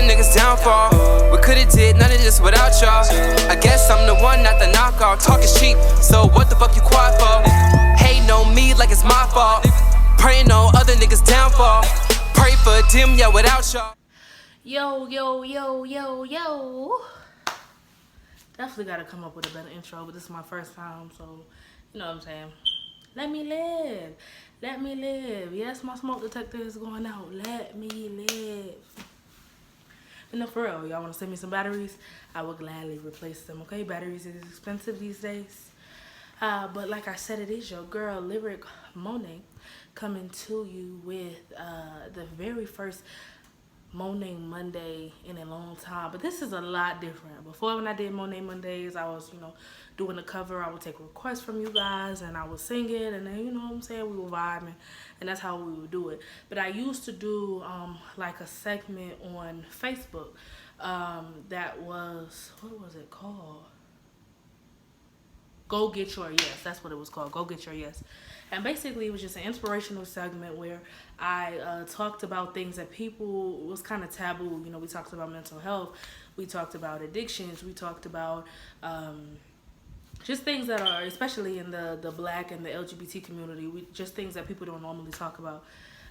other niggas downfall. We could've did none of this without y'all. I guess I'm the one, not the knockoff. Talk is cheap, so what the fuck you quiet for? Hating on me like it's my fault. Praying on other niggas downfall. Pray for them, yeah, without y'all. Yo. Definitely gotta come up with a better intro, but this is my first time, so you know what I'm saying. Let me live. Yes, my smoke detector is going out. Let me live. But no, for real, y'all wanna send me some batteries? I will gladly replace them, okay? Batteries is expensive these days. But like I said, it is your girl, Lyric Monea, coming to you with the very first Monea Monday in a long time. But this is a lot different. Before, when I did Monea Mondays, I was, doing the cover. I would take requests from you guys and I would sing it, and then, you know what I'm saying, we would vibe, and that's how we would do it. But I used to do like a segment on Facebook that was, what was it called? Go Get Your Yes. That's what it was called. Go Get Your Yes. And basically, it was just an inspirational segment where I talked about things that people was kind of taboo. We talked about mental health. We talked about addictions. We talked about just things that are, especially in the Black and the LGBT community, just things that people don't normally talk about.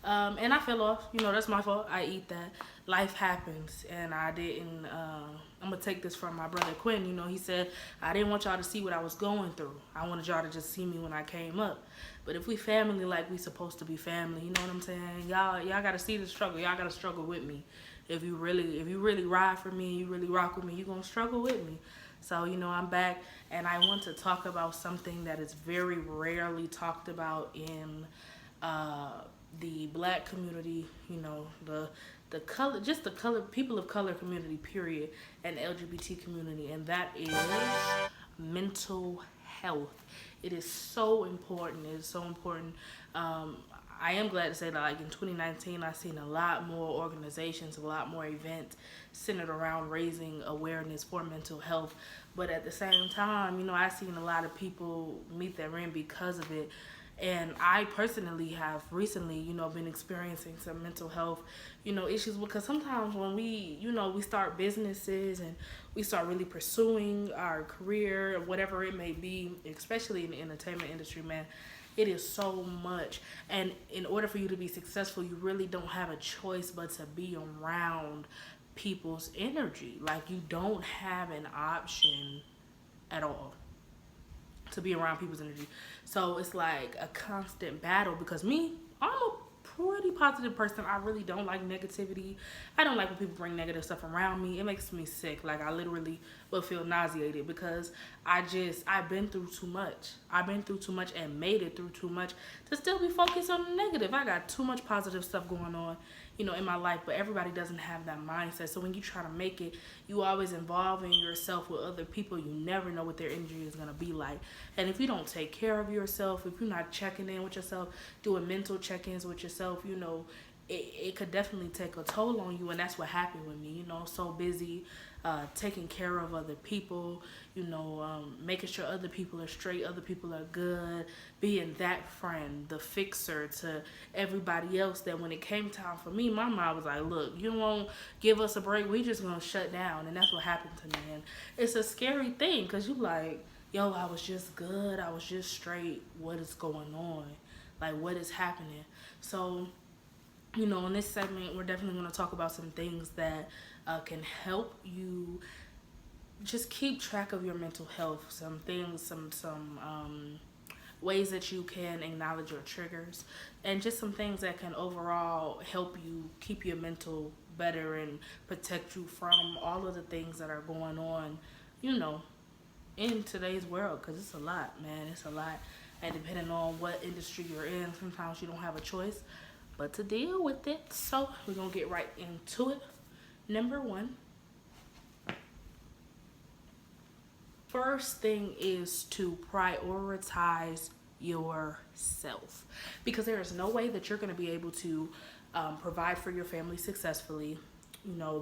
And I fell off. That's my fault. I eat that. Life happens. And I didn't, I'm going to take this from my brother Quinn. He said, I didn't want y'all to see what I was going through. I wanted y'all to just see me when I came up. But if we family like we supposed to be family, you know what I'm saying? Y'all got to see the struggle. Y'all got to struggle with me. If you really ride for me, you really rock with me, you're going to struggle with me. So, I'm back, and I want to talk about something that is very rarely talked about in the Black community, the color, just the color, people of color community, period, and LGBT community, and that is mental health. It is so important. It is so important. I am glad to say that, like, in 2019, I've seen a lot more organizations, a lot more events centered around raising awareness for mental health. But at the same time, I've seen a lot of people meet their end because of it. And I personally have recently, been experiencing some mental health, issues, because sometimes when we start businesses and we start really pursuing our career, whatever it may be, especially in the entertainment industry, man, it is so much. And in order for you to be successful, you really don't have a choice but to be around people's energy. Like, you don't have an option at all to be around people's energy. So it's like a constant battle, because I'm a pretty positive person. I really don't like negativity. I don't like when people bring negative stuff around me. It makes me sick. Like, I literally will feel nauseated, because I've been through too much. I've been through too much and made it through too much to still be focused on the negative. I got too much positive stuff going on, in my life, but everybody doesn't have that mindset. So when you try to make it, you always involving yourself with other people. You never know what their energy is going to be like. And if you don't take care of yourself, if you're not checking in with yourself, doing mental check-ins with yourself, it could definitely take a toll on you. And that's what happened with me, so busy taking care of other people, making sure other people are straight, other people are good, being that friend, the fixer to everybody else, that when it came time for me, my mom was like, look, you won't give us a break, we just gonna shut down. And that's what happened to me. And it's a scary thing, because you like, yo, I was just good, I was just straight, what is going on? Like, what is happening? So, in this segment, we're definitely going to talk about some things that can help you just keep track of your mental health. Some things, some ways that you can acknowledge your triggers, and just some things that can overall help you keep your mental better and protect you from all of the things that are going on, in today's world, because it's a lot, man. It's a lot. And depending on what industry you're in, sometimes you don't have a choice but to deal with it. So we're going to get right into it. Number one, first thing is to prioritize yourself, because there is no way that you're going to be able to provide for your family successfully,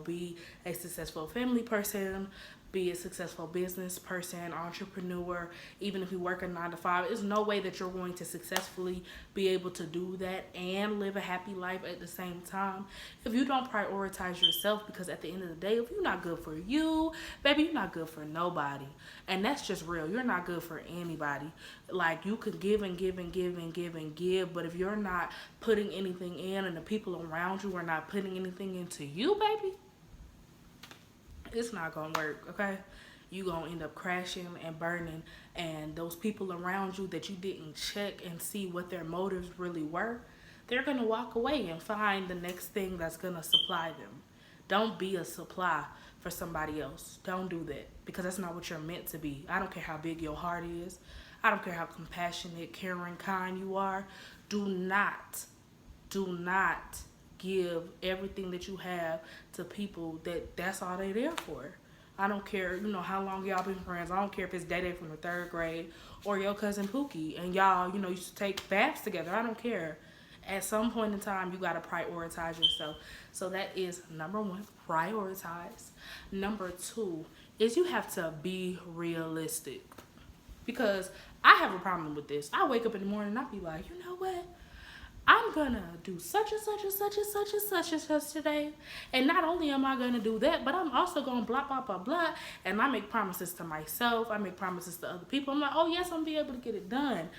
be a successful family person, be a successful business person, entrepreneur, even if you work a 9 to 5. There's no way that you're going to successfully be able to do that and live a happy life at the same time if you don't prioritize yourself. Because at the end of the day, if you're not good for you, baby, you're not good for nobody. And that's just real. You're not good for anybody. Like, you could give and give and give and give and give, but if you're not putting anything in and the people around you are not putting anything into you, baby, it's not gonna work, okay? You gonna end up crashing and burning, and those people around you that you didn't check and see what their motives really were, they're gonna walk away and find the next thing that's gonna supply them. Don't be a supply for somebody else. Don't do that, because that's not what you're meant to be. I don't care how big your heart is. I don't care how compassionate, caring, kind you are. Do not give everything that you have to people that's all they're there for. I don't care, how long y'all been friends. I don't care if it's Day from the 3rd grade or your cousin Pookie and y'all, used to take baths together. I don't care. At some point in time, you got to prioritize yourself. So that is number 1, prioritize. Number 2 is you have to be realistic. Because I have a problem with this. I wake up in the morning and I be like, you know what? I'm gonna do such and such and such and such and such and such today. And not only am I gonna do that, but I'm also gonna blah, blah, blah, blah. And I make promises to myself. I make promises to other people. I'm like, oh yes, I'm gonna be able to get it done.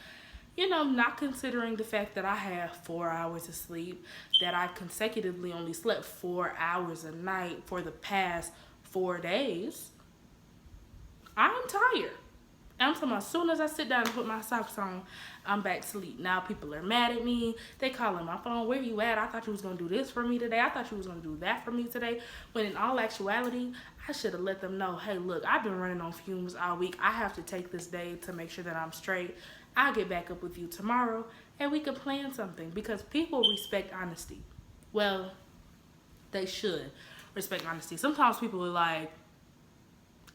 Not considering the fact that I have 4 hours of sleep, that I consecutively only slept 4 hours a night for the past 4 days. I'm tired. I'm talking about as soon as I sit down and put my socks on, I'm back to sleep. Now people are mad at me. They calling my phone, where you at? I thought you was going to do this for me today. I thought you was going to do that for me today. When in all actuality, I should have let them know, hey, look, I've been running on fumes all week. I have to take this day to make sure that I'm straight. I'll get back up with you tomorrow and we can plan something, because people respect honesty. Well, they should respect honesty. Sometimes people are like,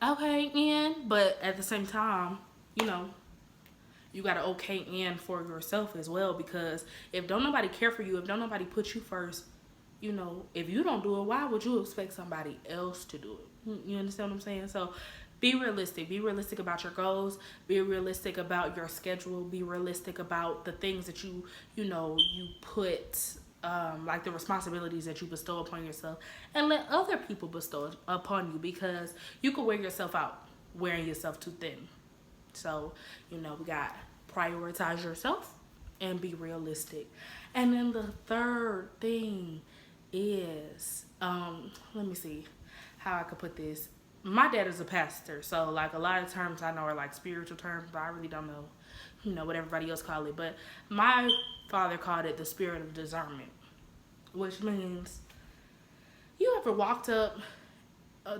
okay, Ian, but at the same time, you got to okay Ian for yourself as well, because if don't nobody care for you, if don't nobody put you first, if you don't do it, why would you expect somebody else to do it? You understand what I'm saying? So be realistic. Be realistic about your goals. Be realistic about your schedule. Be realistic about the things that you put, like the responsibilities that you bestow upon yourself, and let other people bestow upon you, because you could wear yourself out wearing yourself too thin. So, we got prioritize yourself and be realistic. And then the third thing is, let me see how I could put this. My dad is a pastor, so like a lot of terms I know are like spiritual terms, but I really don't know, what everybody else call it. But my father called it the spirit of discernment, which means you ever walked up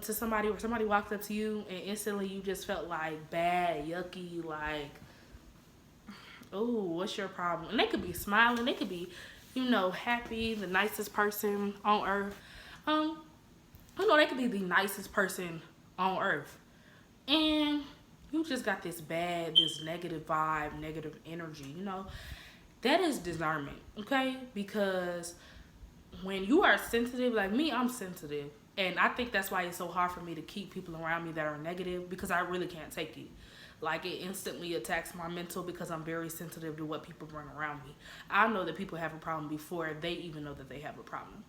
to somebody, or somebody walked up to you and instantly you just felt like bad, yucky, like, oh, what's your problem? And they could be smiling, they could be, happy, the nicest person on earth. They could be the nicest person on earth. And you just got this negative vibe, negative energy, That is discernment, okay? Because when you are sensitive, like me, I'm sensitive. And I think that's why it's so hard for me to keep people around me that are negative, because I really can't take it. Like, it instantly attacks my mental, because I'm very sensitive to what people bring around me. I know that people have a problem before they even know that they have a problem.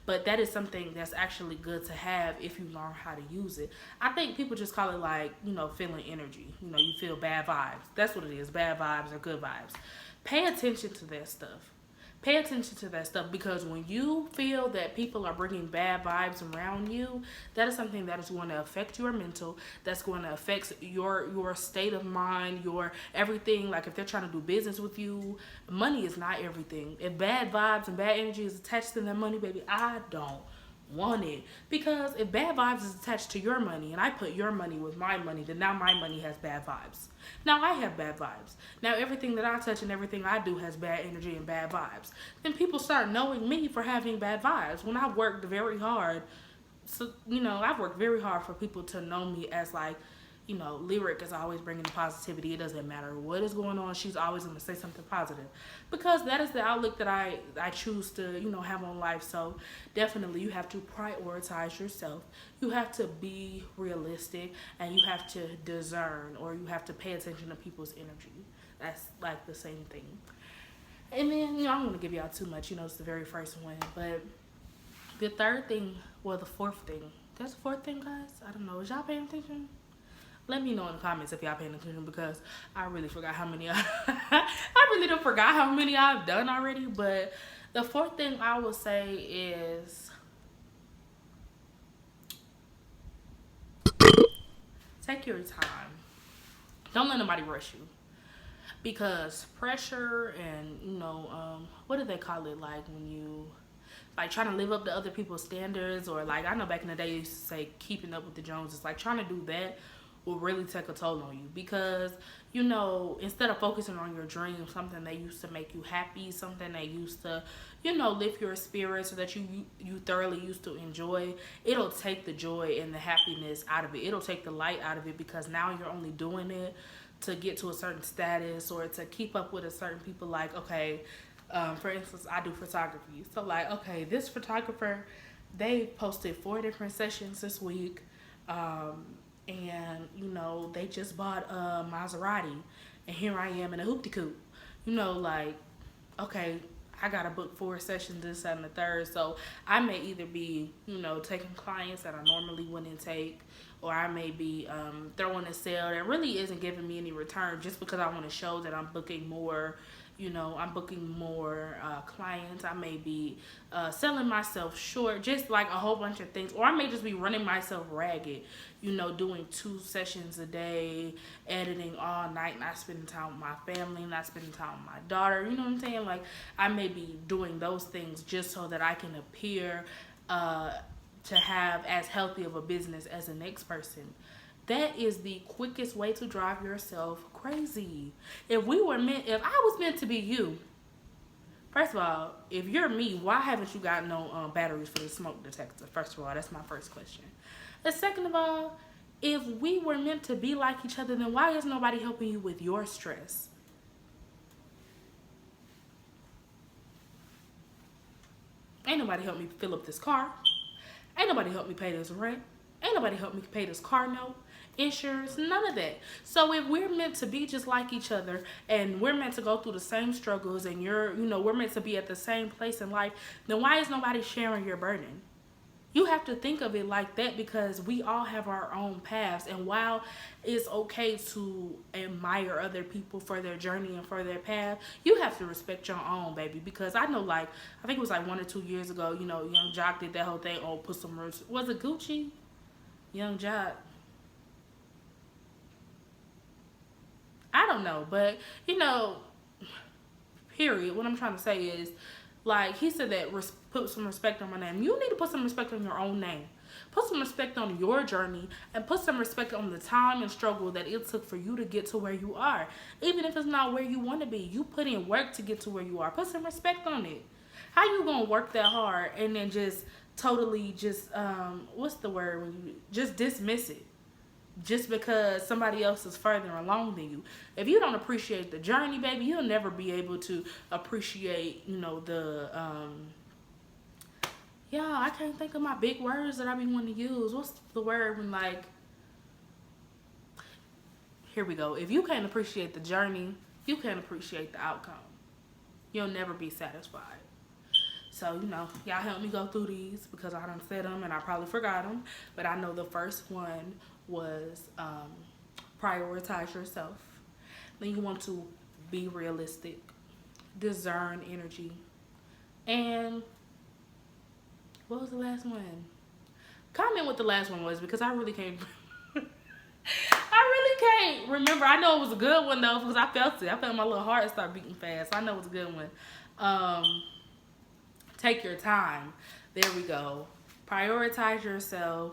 But that is something that's actually good to have if you learn how to use it. I think people just call it like, feeling energy. You feel bad vibes. That's what it is. Bad vibes or good vibes. Pay attention to that stuff. Pay attention to that stuff, because when you feel that people are bringing bad vibes around you, that is something that is going to affect your mental, that's going to affect your state of mind, your everything. Like, if they're trying to do business with you, money is not everything. If bad vibes and bad energy is attached to that money, baby, I don't want it. Because if bad vibes is attached to your money, and I put your money with my money, then now my money has bad vibes. Now I have bad vibes. Now everything that I touch and everything I do has bad energy and bad vibes. Then people start knowing me for having bad vibes, when I've worked very hard. So, I've worked very hard for people to know me as like, Lyric is always bringing the positivity. It doesn't matter what is going on. She's always going to say something positive because that is the outlook that I choose to, have on life. So definitely you have to prioritize yourself. You have to be realistic and you have to discern, or you have to pay attention to people's energy. That's like the same thing. And then, I don't want to give y'all too much, it's the very first one. But the third thing, the fourth thing. That's the fourth thing, guys? I don't know. Is y'all paying attention? Let me know in the comments if y'all paying attention, because I really forgot how many I really don't forgot how many I've done already. But the fourth thing I will say is take your time. Don't let nobody rush you. Because pressure and, what do they call it? Like when you, like trying to live up to other people's standards, or like, I know back in the day they used to say keeping up with the Joneses. Like trying to do that will really take a toll on you, because, instead of focusing on your dream, something that used to make you happy, something that used to, lift your spirits, so that you thoroughly used to enjoy, it'll take the joy and the happiness out of it. It'll take the light out of it, because now you're only doing it to get to a certain status or to keep up with a certain people. Like, okay, for instance, I do photography. So like, okay, this photographer, they posted 4 different sessions this week. And, they just bought a Maserati. And here I am in a hoopty-coop. Like, okay, I got to book 4 sessions, this, that, and the third. So I may either be, taking clients that I normally wouldn't take, or I may be throwing a sale that really isn't giving me any return, just because I want to show that I'm booking more. I'm booking more clients. I may be selling myself short, just like a whole bunch of things. Or I may just be running myself ragged, doing 2 sessions a day, editing all night, not spending time with my family, not spending time with my daughter. You know what I'm saying? Like, I may be doing those things just so that I can appear to have as healthy of a business as the next person. That is the quickest way to drive yourself crazy. If I was meant to be you, first of all, if you're me, why haven't you got no batteries for the smoke detector? First of all, that's my first question. And second of all, if we were meant to be like each other, then why is nobody helping you with your stress? Ain't nobody help me fill up this car. Ain't nobody help me pay this rent. Ain't nobody help me pay this car note, insurance, none of that. So if we're meant to be just like each other, and we're meant to go through the same struggles, and we're meant to be at the same place in life, then why is nobody sharing your burden? You have to think of it like that, because we all have our own paths. And while it's okay to admire other people for their journey and for their path, you have to respect your own, baby. Because I know, like, I think it was like 1 or 2 years ago, Young Jock did that whole thing. Oh, put some, was it Gucci? Young Jock. I don't know, but, period. What I'm trying to say is, like, he said that put some respect on my name. You need to put some respect on your own name. Put some respect on your journey, and put some respect on the time and struggle that it took for you to get to where you are. Even if it's not where you want to be, you put in work to get to where you are. Put some respect on it. How you gonna work that hard and then just totally just, what's the word, when you just dismiss it just because somebody else is further along than you? If you don't appreciate the journey, baby, you'll never be able to appreciate, I can't think of my big words that I be wanting to use. What's the word when, like, here we go. If you can't appreciate the journey, you can't appreciate the outcome. You'll never be satisfied. So, y'all help me go through these, because I done said them and I probably forgot them. But I know the first one was prioritize yourself. Then you want to be realistic, discern energy, and what was the last one? Comment what the last one was, because I really can't. I really can't remember. I know it was a good one though, because I felt it. I felt my little heart start beating fast. I know it was a good one. Take your time. There we go. Prioritize yourself.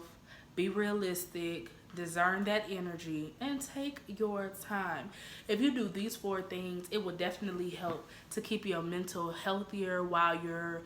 Be realistic. discern that energy, and take your time. If you do these 4 things, it will definitely help to keep your mental healthier while you're,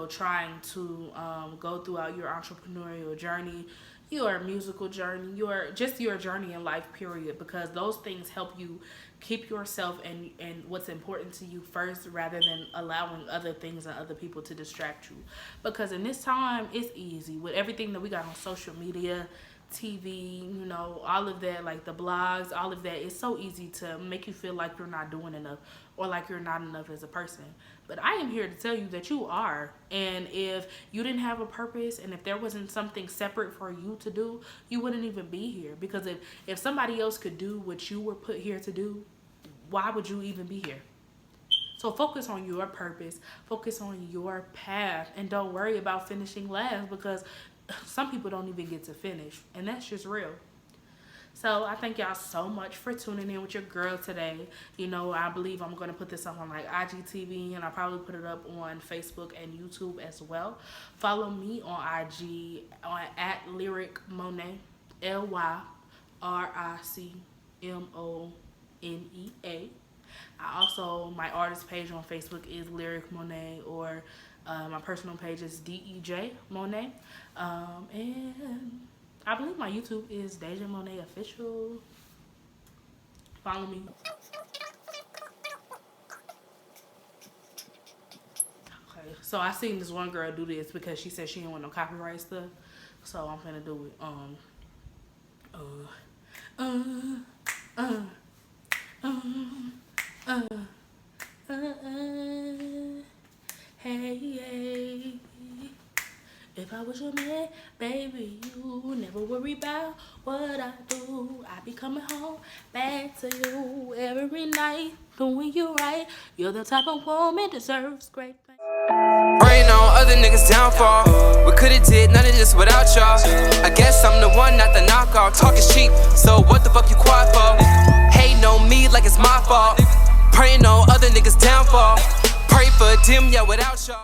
trying to go throughout your entrepreneurial journey, your musical journey, your journey in life, period, because those things help you keep yourself and what's important to you first, rather than allowing other things and other people to distract you. Because in this time, it's easy with everything that we got on social media, TV, all of that, like the blogs, all of that. It's so easy to make you feel like you're not doing enough, or like you're not enough as a person. But I am here to tell you that you are. And if you didn't have a purpose, and if there wasn't something separate for you to do, you wouldn't even be here. Because if somebody else could do what you were put here to do, why would you even be here? So focus on your purpose, focus on your path, and don't worry about finishing last, because some people don't even get to finish, and that's just real. So I thank y'all so much for tuning in with your girl today. I believe I'm going to put this up on like IGTV, and I'll probably put it up on Facebook and YouTube as well. Follow me on IG at Lyric Monea, LYRICMONEA. My artist page on Facebook is Lyric Monea, or my personal page is DEJ Monea. And I believe my YouTube is Deja Monea Official. Follow me. Okay, so I seen this one girl do this because she said she didn't want no copyright stuff. So I'm finna do it. Hey, if I was your man, baby, you never worry about what I do. I be coming home back to you every night, doing you right. You're the type of woman deserves great things. Praying on other niggas' downfall. We could've did none of this without y'all. I guess I'm the one, not the knockoff. Talk is cheap, so what the fuck you quiet for? Hating on me like it's my fault. Praying on other niggas' downfall. Pray for them, yeah, without y'all.